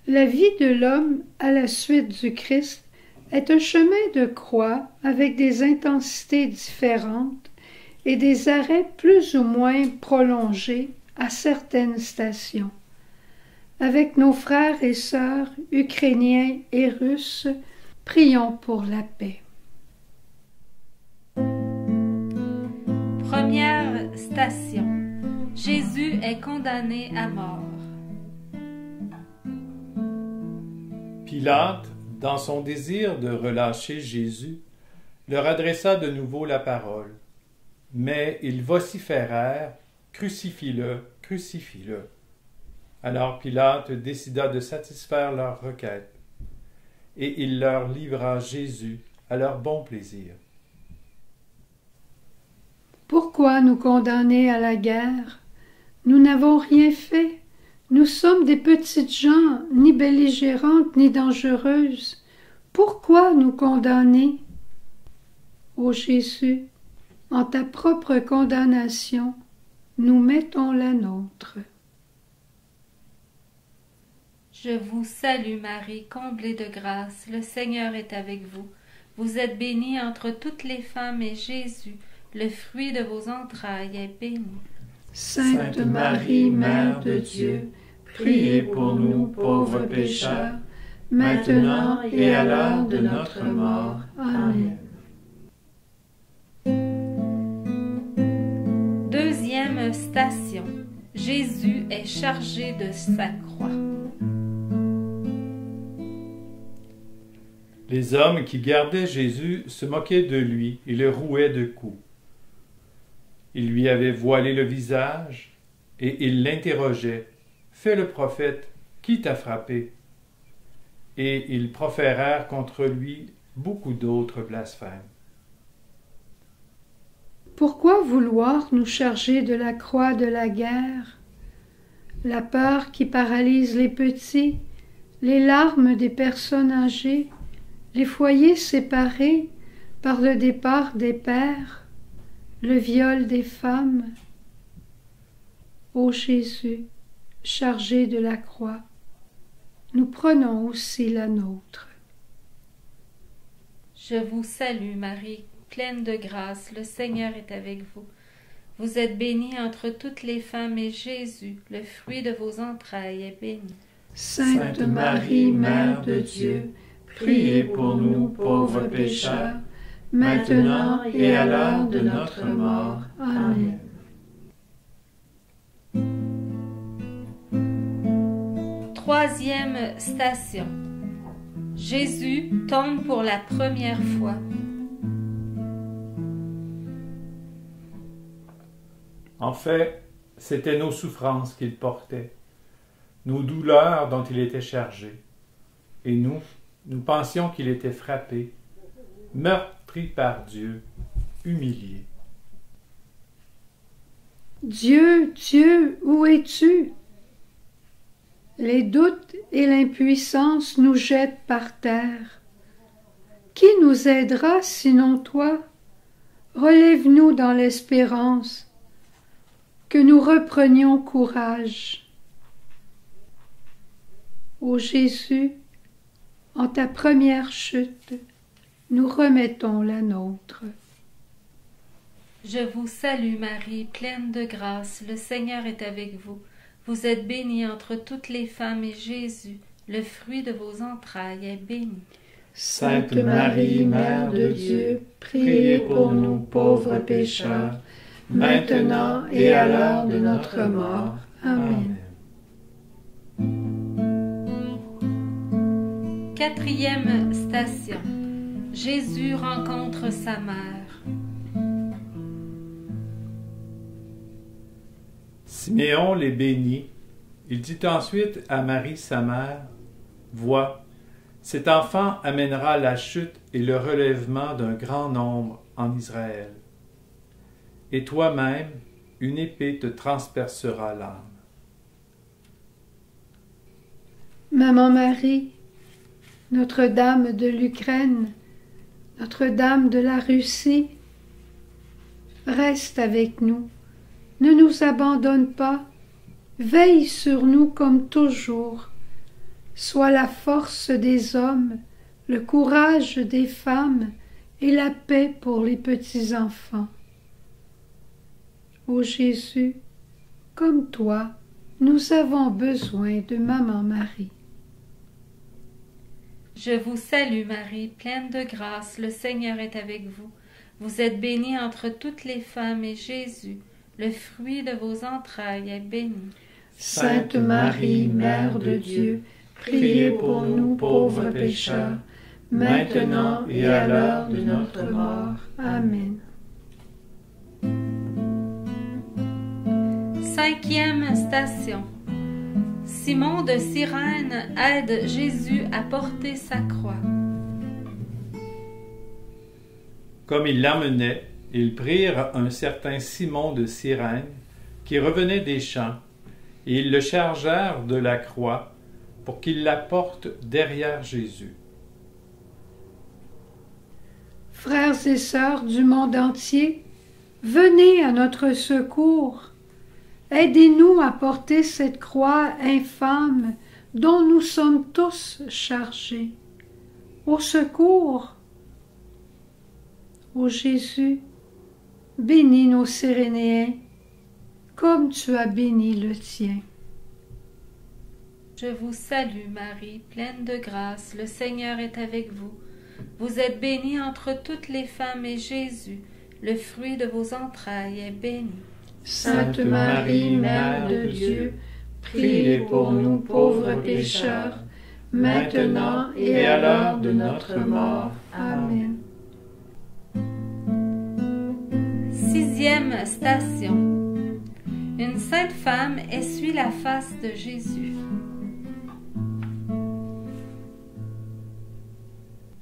La vie de l'homme à la suite du Christ est un chemin de croix avec des intensités différentes et des arrêts plus ou moins prolongés à certaines stations. Avec nos frères et sœurs ukrainiens et russes, prions pour la paix. Première station. Jésus est condamné à mort. Pilate, dans son désir de relâcher Jésus, leur adressa de nouveau la parole. Mais ils vociférèrent « Crucifie-le, crucifie-le ». Alors Pilate décida de satisfaire leur requête, et il leur livra Jésus à leur bon plaisir. Pourquoi nous condamner à la guerre? Nous n'avons rien fait. Nous sommes des petites gens, ni belligérantes, ni dangereuses. Pourquoi nous condamner? Ô Jésus, en ta propre condamnation, nous mettons la nôtre. Je vous salue Marie, comblée de grâce, le Seigneur est avec vous. Vous êtes bénie entre toutes les femmes et Jésus, le fruit de vos entrailles, est béni. Sainte Marie, Mère de Dieu, priez pour nous pauvres pécheurs, maintenant et à l'heure de notre mort. Amen. Deuxième station. Jésus est chargé de sa croix. Les hommes qui gardaient Jésus se moquaient de lui et le rouaient de coups. Ils lui avaient voilé le visage et ils l'interrogeaient. « Fais le prophète, qui t'a frappé ?» Et ils proférèrent contre lui beaucoup d'autres blasphèmes. Pourquoi vouloir nous charger de la croix de la guerre? La peur qui paralyse les petits, les larmes des personnes âgées, les foyers séparés par le départ des pères, le viol des femmes. Ô Jésus, chargé de la croix, nous prenons aussi la nôtre. Je vous salue Marie, pleine de grâce, le Seigneur est avec vous. Vous êtes bénie entre toutes les femmes et Jésus, le fruit de vos entrailles, est béni. Sainte Marie, Mère de Dieu, priez pour nous pauvres pécheurs, maintenant et à l'heure de notre mort. Amen. Troisième station. Jésus tombe pour la première fois. En fait, c'était nos souffrances qu'il portait, nos douleurs dont il était chargé. Et nous pensions qu'il était frappé, meurtri par Dieu, humilié. Dieu, Dieu, où es-tu? Les doutes et l'impuissance nous jettent par terre. Qui nous aidera sinon toi? Relève-nous dans l'espérance, que nous reprenions courage. Ô Jésus, en ta première chute, nous remettons la nôtre. Je vous salue Marie, pleine de grâce, le Seigneur est avec vous. Vous êtes bénie entre toutes les femmes et Jésus, le fruit de vos entrailles, est béni. Sainte Marie, Mère de Dieu, priez pour nous pauvres pécheurs, maintenant et à l'heure de notre mort. Amen. Quatrième station. Jésus rencontre sa mère. Siméon les bénit. Il dit ensuite à Marie sa mère, « Vois, cet enfant amènera la chute et le relèvement d'un grand nombre en Israël. Et toi-même, une épée te transpercera l'âme. » Maman Marie, Notre-Dame de l'Ukraine, Notre-Dame de la Russie, reste avec nous, ne nous abandonne pas, veille sur nous comme toujours, sois la force des hommes, le courage des femmes et la paix pour les petits-enfants. Ô Jésus, comme toi, nous avons besoin de Maman Marie. Je vous salue Marie, pleine de grâce, le Seigneur est avec vous. Vous êtes bénie entre toutes les femmes et Jésus, le fruit de vos entrailles, est béni. Sainte Marie, Mère de Dieu, priez pour nous pauvres pécheurs, maintenant et à l'heure de notre mort. Amen. 5e station. Simon de Cyrène aide Jésus à porter sa croix. Comme ils l'emmenaient, ils prirent un certain Simon de Cyrène qui revenait des champs, et ils le chargèrent de la croix pour qu'il la porte derrière Jésus. Frères et sœurs du monde entier, venez à notre secours. Aidez-nous à porter cette croix infâme dont nous sommes tous chargés. Au secours! Ô Jésus, bénis nos Cyrénéens, comme tu as béni le tien. Je vous salue Marie, pleine de grâce, le Seigneur est avec vous. Vous êtes bénie entre toutes les femmes et Jésus, le fruit de vos entrailles, est béni. Sainte Marie, Mère de Dieu, priez pour nous pauvres pécheurs, maintenant et à l'heure de notre mort. Amen. 6e station. Une sainte femme essuie la face de Jésus.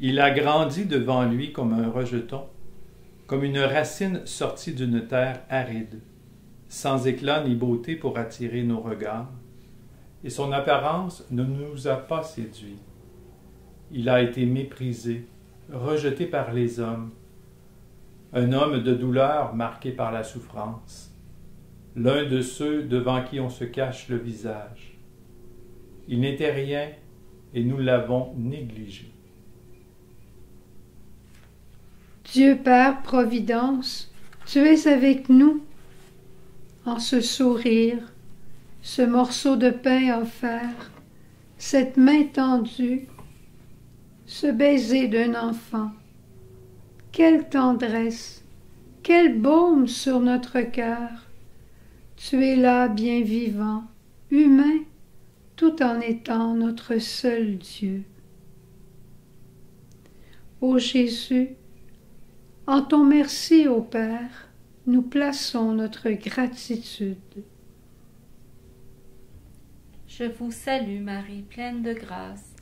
Il a grandi devant lui comme un rejeton, comme une racine sortie d'une terre aride, sans éclat ni beauté pour attirer nos regards, et son apparence ne nous a pas séduits. Il a été méprisé, rejeté par les hommes, un homme de douleur marqué par la souffrance, l'un de ceux devant qui on se cache le visage. Il n'était rien et nous l'avons négligé. Dieu Père Providence, tu es avec nous. En ce sourire, ce morceau de pain offert, cette main tendue, ce baiser d'un enfant, quelle tendresse, quel baume sur notre cœur. Tu es là bien vivant, humain, tout en étant notre seul Dieu. Ô Jésus, en ton merci au Père, nous plaçons notre gratitude. Je vous salue Marie, pleine de grâce.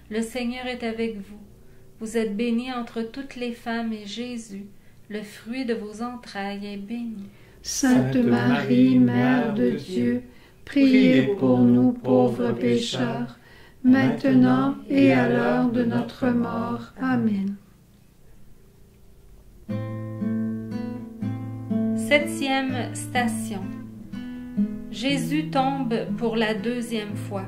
Le Seigneur est avec vous. Vous êtes bénie entre toutes les femmes et Jésus, le fruit de vos entrailles, est béni. Sainte Marie, Mère de Dieu, priez pour nous pauvres pécheurs, maintenant et à l'heure de notre mort. Amen. 7e station. Jésus tombe pour la 2e fois.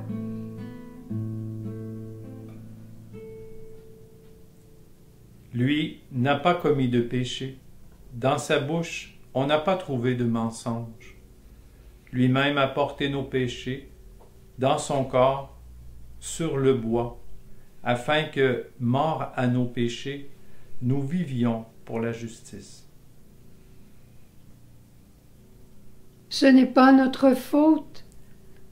Lui n'a pas commis de péché. Dans sa bouche, on n'a pas trouvé de mensonge. Lui-même a porté nos péchés dans son corps, sur le bois, afin que, morts à nos péchés, nous vivions pour la justice. Ce n'est pas notre faute.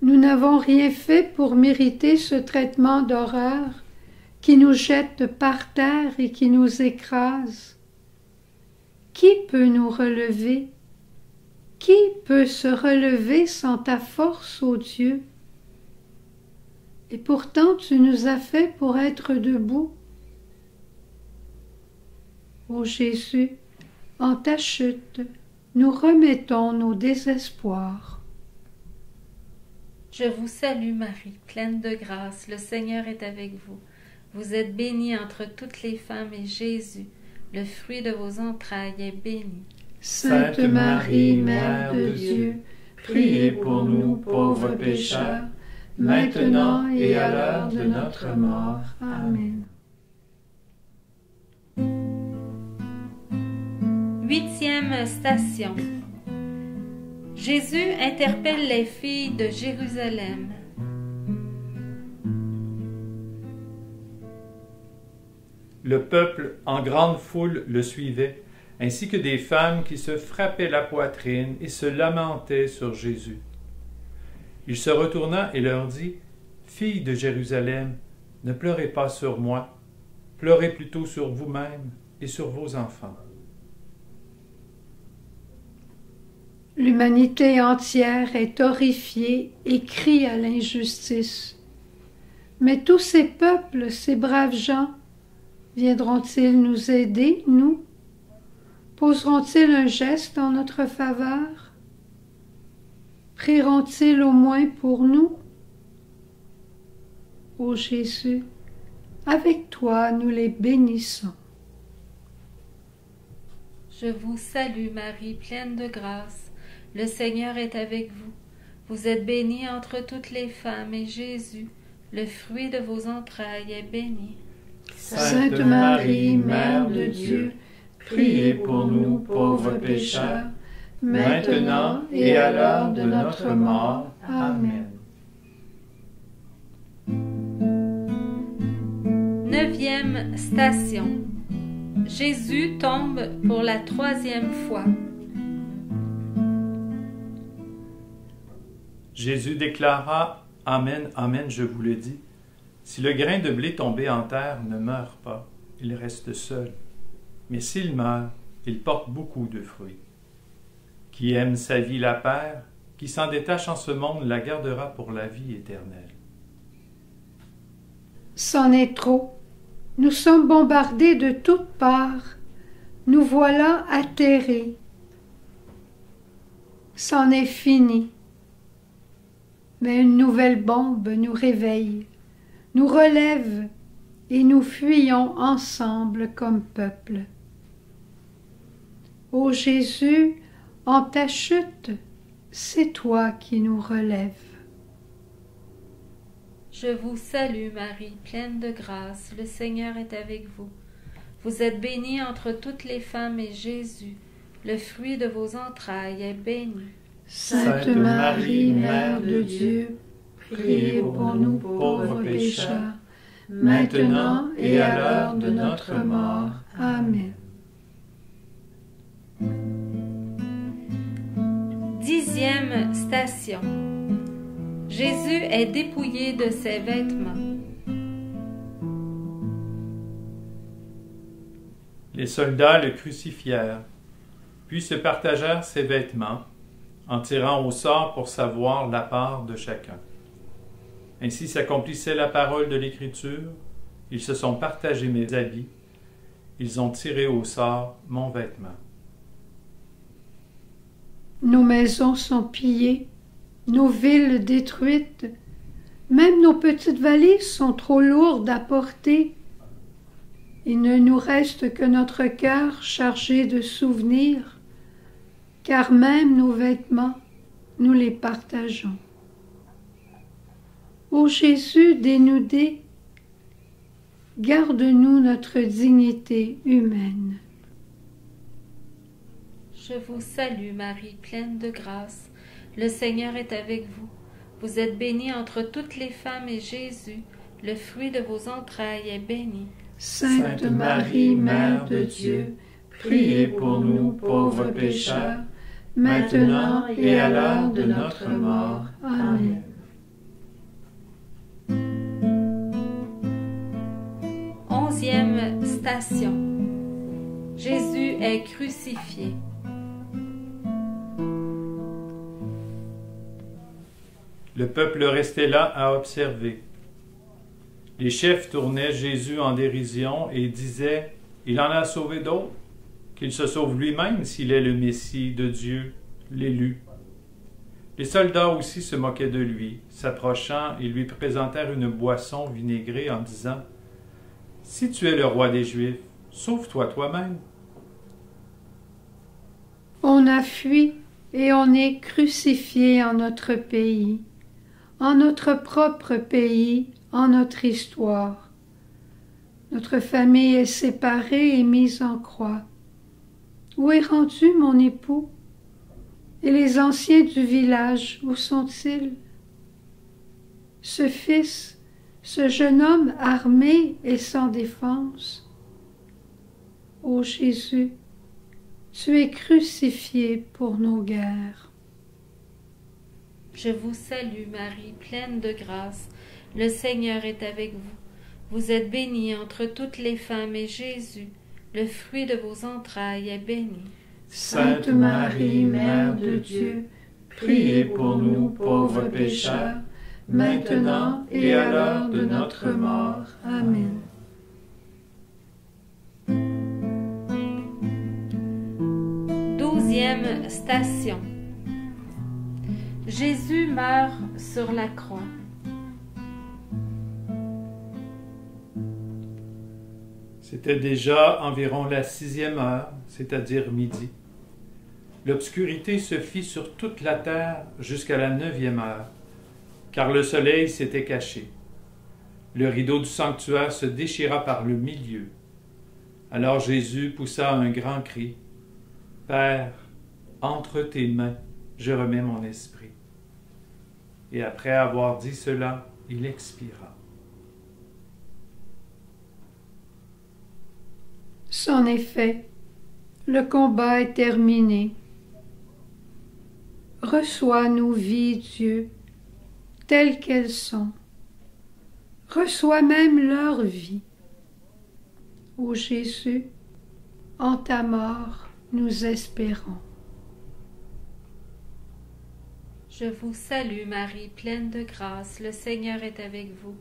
Nous n'avons rien fait pour mériter ce traitement d'horreur qui nous jette par terre et qui nous écrase. Qui peut nous relever? Qui peut se relever sans ta force, ô Dieu? Et pourtant tu nous as fait pour être debout. Ô Jésus, en ta chute, nous remettons nos désespoirs. Je vous salue Marie, pleine de grâce, le Seigneur est avec vous. Vous êtes bénie entre toutes les femmes et Jésus, le fruit de vos entrailles, est béni. Sainte Marie, Mère de Dieu, priez pour nous pauvres pécheurs, maintenant et à l'heure de notre mort. Amen. 8e station. Jésus interpelle les filles de Jérusalem. Le peuple en grande foule le suivait, ainsi que des femmes qui se frappaient la poitrine et se lamentaient sur Jésus. Il se retourna et leur dit, « Filles de Jérusalem, ne pleurez pas sur moi, pleurez plutôt sur vous-mêmes et sur vos enfants. » L'humanité entière est horrifiée et crie à l'injustice. Mais tous ces peuples, ces braves gens, viendront-ils nous aider, nous? Poseront-ils un geste en notre faveur? Prieront-ils au moins pour nous? Ô Jésus, avec toi nous les bénissons. Je vous salue Marie, pleine de grâce. Le Seigneur est avec vous. Vous êtes bénie entre toutes les femmes, et Jésus, le fruit de vos entrailles, est béni. Sainte Marie, Mère de Dieu, priez pour nous pauvres pécheurs, maintenant et à l'heure de notre mort. Amen. 9e station. Jésus tombe pour la 3e fois. Jésus déclara, « Amen, Amen, je vous le dis, si le grain de blé tombé en terre ne meurt pas, il reste seul. Mais s'il meurt, il porte beaucoup de fruits. Qui aime sa vie la perd, qui s'en détache en ce monde la gardera pour la vie éternelle. » C'en est trop. Nous sommes bombardés de toutes parts. Nous voilà atterrés. C'en est fini. Mais une nouvelle bombe nous réveille, nous relève et nous fuyons ensemble comme peuple. Ô Jésus, en ta chute, c'est toi qui nous relèves. Je vous salue Marie, pleine de grâce, le Seigneur est avec vous. Vous êtes bénie entre toutes les femmes et Jésus, le fruit de vos entrailles, est béni. Sainte Marie, Mère de Dieu, priez pour nous pauvres pécheurs, maintenant et à l'heure de notre mort. Amen. 10e station. Jésus est dépouillé de ses vêtements. Les soldats le crucifièrent, puis se partagèrent ses vêtements, en tirant au sort pour savoir la part de chacun. Ainsi s'accomplissait la parole de l'Écriture, ils se sont partagés mes habits, ils ont tiré au sort mon vêtement. Nos maisons sont pillées, nos villes détruites, même nos petites valises sont trop lourdes à porter. Il ne nous reste que notre cœur chargé de souvenirs, car même nos vêtements, nous les partageons. Ô Jésus dénudé, garde-nous notre dignité humaine. Je vous salue Marie, pleine de grâce. Le Seigneur est avec vous. Vous êtes bénie entre toutes les femmes et Jésus, le fruit de vos entrailles, est béni. Sainte Marie, Mère de Dieu, priez pour nous pauvres pécheurs, maintenant et à l'heure de notre mort. Amen. Onzième station. Jésus est crucifié. Le peuple restait là à observer. Les chefs tournaient Jésus en dérision et disaient « Il en a sauvé d'autres, qu'il se sauve lui-même s'il est le Messie de Dieu, l'élu. » Les soldats aussi se moquaient de lui, s'approchant et lui présentèrent une boisson vinaigrée en disant « Si tu es le roi des Juifs, sauve-toi toi-même. » On a fui et on est crucifié en notre pays. en notre propre pays, en notre histoire. Notre famille est séparée et mise en croix. Où est rendu mon époux? Et les anciens du village, où sont-ils? Ce fils, ce jeune homme armé et sans défense. Ô Jésus, tu es crucifié pour nos guerres. Je vous salue Marie, pleine de grâce. Le Seigneur est avec vous. Vous êtes bénie entre toutes les femmes et Jésus, le fruit de vos entrailles, est béni. Sainte Marie, Mère de Dieu, priez pour nous pauvres pécheurs, maintenant et à l'heure de notre mort. Amen. Douzième station. Jésus meurt sur la croix. C'était déjà environ la 6e heure, c'est-à-dire midi. L'obscurité se fit sur toute la terre jusqu'à la 9e heure, car le soleil s'était caché. Le rideau du sanctuaire se déchira par le milieu. Alors Jésus poussa un grand cri. « Père, entre tes mains, je remets mon esprit. » Et après avoir dit cela, il expira. C'en est fait, le combat est terminé. Reçois nos vies, Dieu, telles qu'elles sont. Reçois même leur vie. Ô Jésus, en ta mort, nous espérons. Je vous salue Marie, pleine de grâce, le Seigneur est avec vous.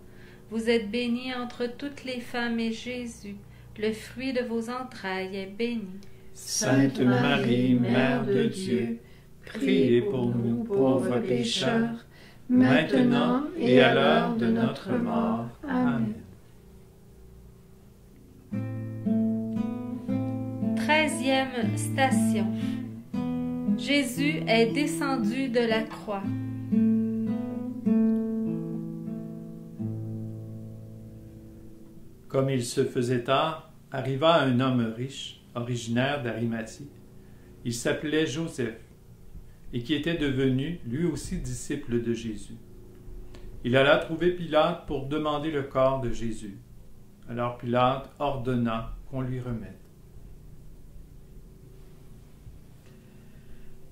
Vous êtes bénie entre toutes les femmes et Jésus, le fruit de vos entrailles, est béni. Sainte Marie, Mère de Dieu, priez pour nous pauvres pécheurs, maintenant et à l'heure de notre mort. Amen. 13e station. Jésus est descendu de la croix. Comme il se faisait tard, arriva un homme riche, originaire d'Arimathie. Il s'appelait Joseph, et qui était devenu lui aussi disciple de Jésus. Il alla trouver Pilate pour demander le corps de Jésus. Alors Pilate ordonna qu'on lui remette.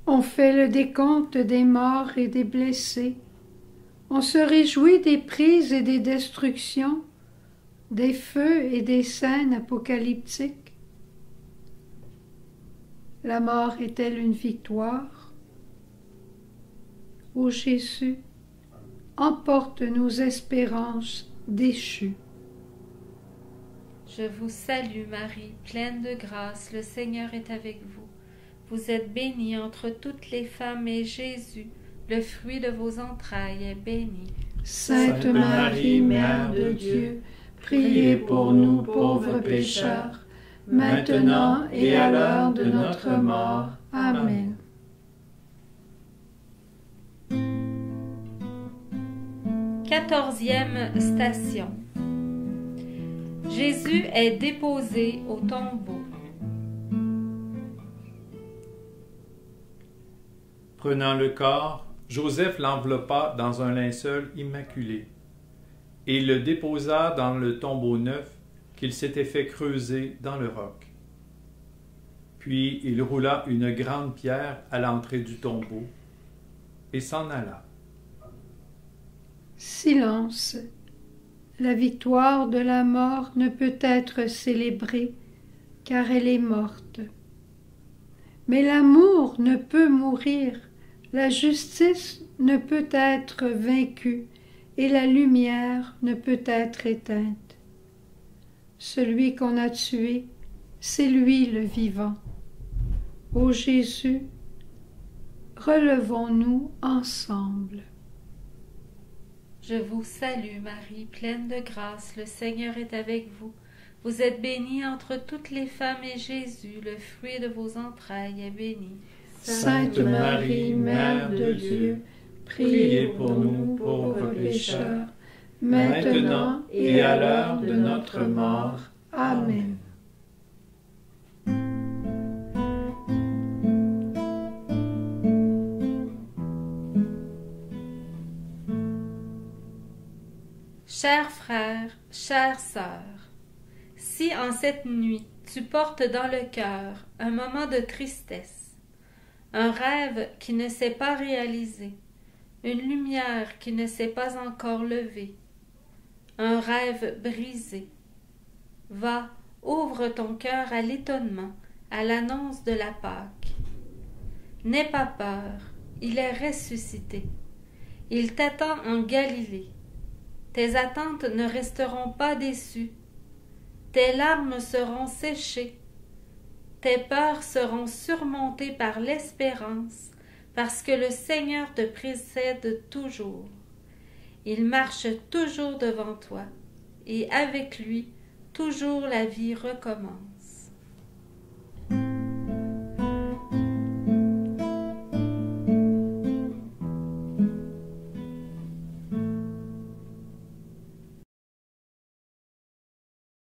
On fait le décompte des morts et des blessés. On se réjouit des prises et des destructions, des feux et des scènes apocalyptiques. La mort est-elle une victoire? Ô Jésus, emporte nos espérances déchues. Je vous salue Marie, pleine de grâce, le Seigneur est avec vous. Vous êtes bénie entre toutes les femmes et Jésus, le fruit de vos entrailles, est béni. Sainte Marie, Mère de Dieu, priez pour nous pauvres pécheurs, maintenant et à l'heure de notre mort. Amen. Quatorzième station. Jésus est déposé au tombeau. Prenant le corps, Joseph l'enveloppa dans un linceul immaculé et le déposa dans le tombeau neuf qu'il s'était fait creuser dans le roc. Puis il roula une grande pierre à l'entrée du tombeau et s'en alla. Silence. La victoire de la mort ne peut être célébrée, car elle est morte. Mais l'amour ne peut mourir, la justice ne peut être vaincue, et la lumière ne peut être éteinte. Celui qu'on a tué, c'est lui le vivant. Ô Jésus, relevons-nous ensemble. Je vous salue Marie, pleine de grâce, le Seigneur est avec vous. Vous êtes bénie entre toutes les femmes et Jésus, le fruit de vos entrailles, est béni. Sainte Marie, Mère de Dieu, Priez pour nous pauvres pécheurs, maintenant et à l'heure de notre mort. Amen. Chers frères, chères sœurs, si en cette nuit tu portes dans le cœur un moment de tristesse, un rêve qui ne s'est pas réalisé, une lumière qui ne s'est pas encore levée, un rêve brisé, va, ouvre ton cœur à l'étonnement, à l'annonce de la Pâque. N'aie pas peur, il est ressuscité. Il t'attend en Galilée. Tes attentes ne resteront pas déçues. Tes larmes seront séchées. Tes peurs seront surmontées par l'espérance, parce que le Seigneur te précède toujours. Il marche toujours devant toi, et avec lui, toujours la vie recommence.